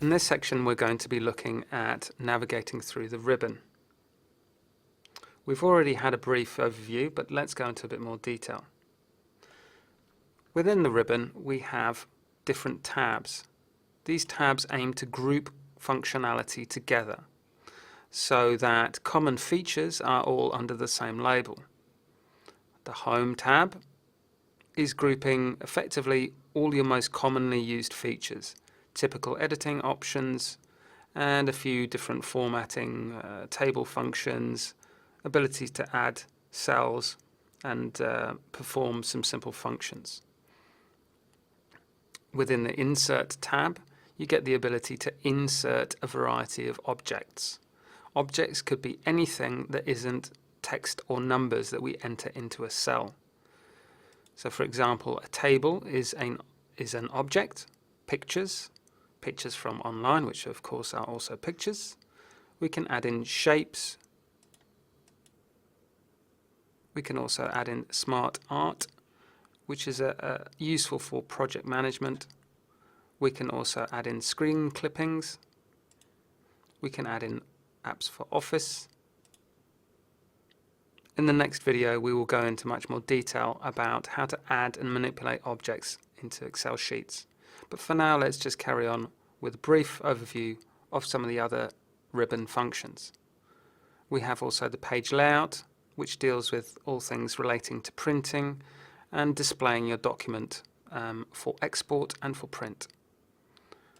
In this section we're going to be looking at navigating through the ribbon. We've already had a brief overview, but let's go into a bit more detail. Within the ribbon we have different tabs. These tabs aim to group functionality together so that common features are all under the same label. The Home tab is grouping effectively all your most commonly used features, typical editing options, and a few different formatting, table functions, ability to add cells and perform some simple functions. Within the Insert tab, you get the ability to insert a variety of objects. Objects could be anything that isn't text or numbers that we enter into a cell. So for example, a table is an object, pictures from online, which of course are also pictures. We can add in shapes. We can also add in smart art, which is useful for project management. We can also add in screen clippings. We can add in apps for Office. In the next video we will go into much more detail about how to add and manipulate objects into Excel sheets. But for now let's just carry on with a brief overview of some of the other ribbon functions. We have also the page layout, which deals with all things relating to printing and displaying your document for export and for print.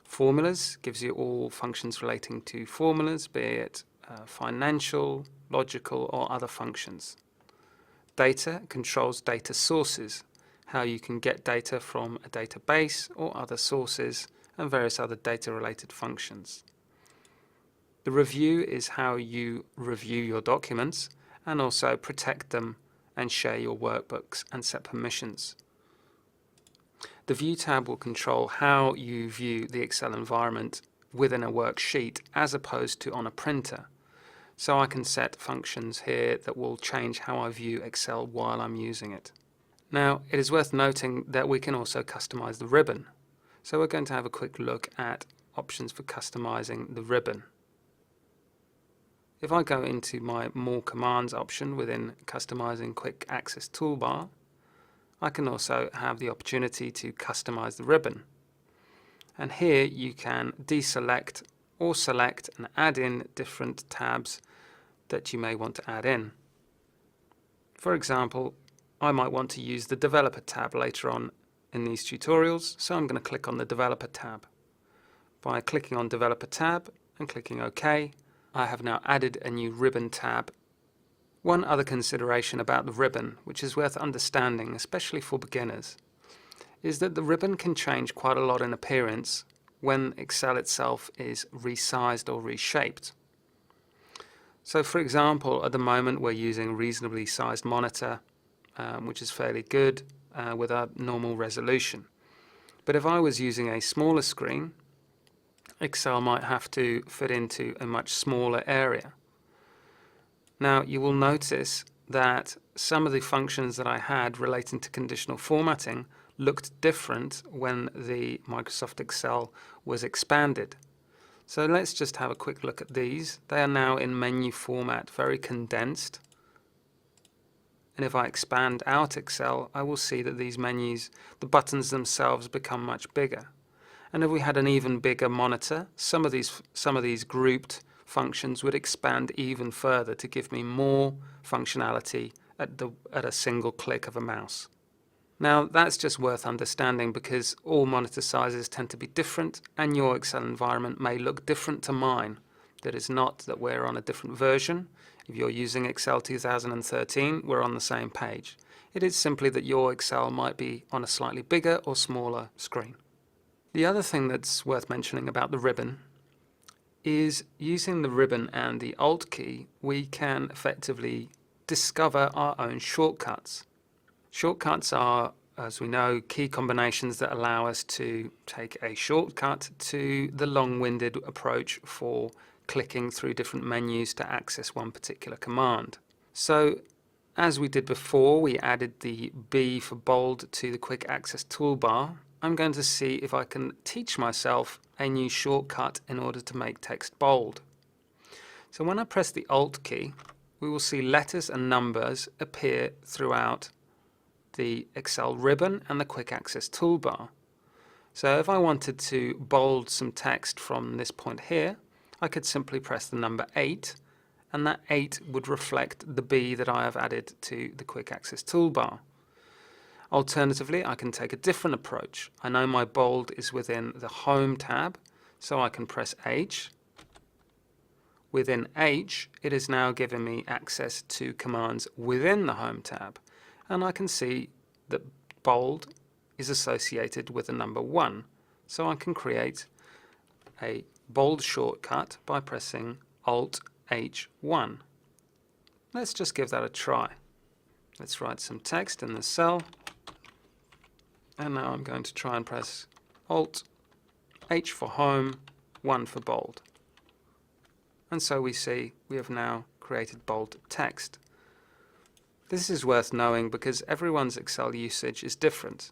Formulas gives you all functions relating to formulas, be it financial, logical or other functions. Data controls data sources, how you can get data from a database or other sources, and various other data related functions. The review is how you review your documents and also protect them and share your workbooks and set permissions. The View tab will control how you view the Excel environment within a worksheet as opposed to on a printer. So I can set functions here that will change how I view Excel while I'm using it. Now it is worth noting that we can also customize the ribbon. So we're going to have a quick look at options for customizing the ribbon. If I go into my More Commands option within Customizing Quick Access Toolbar, I can also have the opportunity to customize the ribbon. And here you can deselect or select and add in different tabs that you may want to add in. For example, I might want to use the Developer tab later on in these tutorials, so I'm going to click on the Developer tab. By clicking on Developer tab and clicking OK, I have now added a new ribbon tab. One other consideration about the ribbon, which is worth understanding, especially for beginners, is that the ribbon can change quite a lot in appearance when Excel itself is resized or reshaped. So for example, at the moment we're using a reasonably sized monitor, which is fairly good with a normal resolution. But if I was using a smaller screen, Excel might have to fit into a much smaller area. Now you will notice that some of the functions that I had relating to conditional formatting looked different when the Microsoft Excel was expanded. So let's just have a quick look at these. They are now in menu format, very condensed. And if I expand out Excel, I will see that these menus, the buttons themselves become much bigger. And if we had an even bigger monitor, some of these grouped functions would expand even further to give me more functionality at a single click of a mouse. Now that's just worth understanding because all monitor sizes tend to be different and your Excel environment may look different to mine. That is not that we're on a different version. If you're using Excel 2013, we're on the same page. It is simply that your Excel might be on a slightly bigger or smaller screen. The other thing that's worth mentioning about the ribbon is using the ribbon and the Alt key, we can effectively discover our own shortcuts. Shortcuts are, as we know, key combinations that allow us to take a shortcut to the long-winded approach for clicking through different menus to access one particular command. So, as we did before, we added the B for bold to the Quick Access toolbar. I'm going to see if I can teach myself a new shortcut in order to make text bold. So when I press the Alt key, we will see letters and numbers appear throughout the Excel ribbon and the Quick Access toolbar. So if I wanted to bold some text from this point here, I could simply press the number 8, and that 8 would reflect the B that I have added to the Quick Access toolbar. Alternatively, I can take a different approach. I know my bold is within the Home tab, so I can press H. Within H, it is now giving me access to commands within the Home tab, and I can see that bold is associated with the number 1, so I can create a bold shortcut by pressing Alt H1. Let's just give that a try. Let's write some text in the cell, and now I'm going to try and press Alt H for home, 1 for bold. And so we see we have now created bold text. This is worth knowing because everyone's Excel usage is different.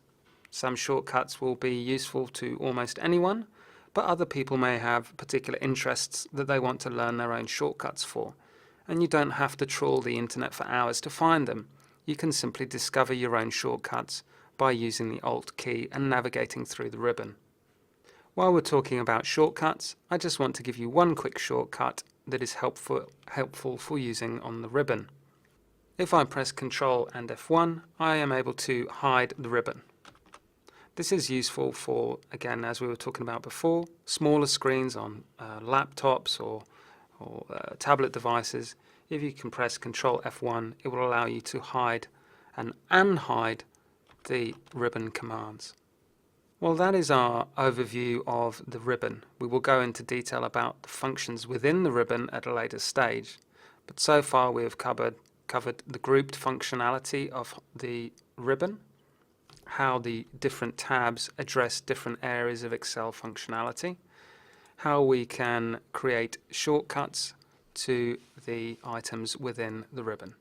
Some shortcuts will be useful to almost anyone, but other people may have particular interests that they want to learn their own shortcuts for. And you don't have to trawl the internet for hours to find them. You can simply discover your own shortcuts by using the Alt key and navigating through the ribbon. While we're talking about shortcuts, I just want to give you one quick shortcut that is helpful for using on the ribbon. If I press Ctrl and F1, I am able to hide the ribbon. This is useful for, again, as we were talking about before, smaller screens on laptops or tablet devices. If you can press Ctrl F1, it will allow you to hide and unhide the ribbon commands. Well, that is our overview of the ribbon. We will go into detail about the functions within the ribbon at a later stage, but so far we have covered the grouped functionality of the ribbon, how the different tabs address different areas of Excel functionality, how we can create shortcuts to the items within the ribbon.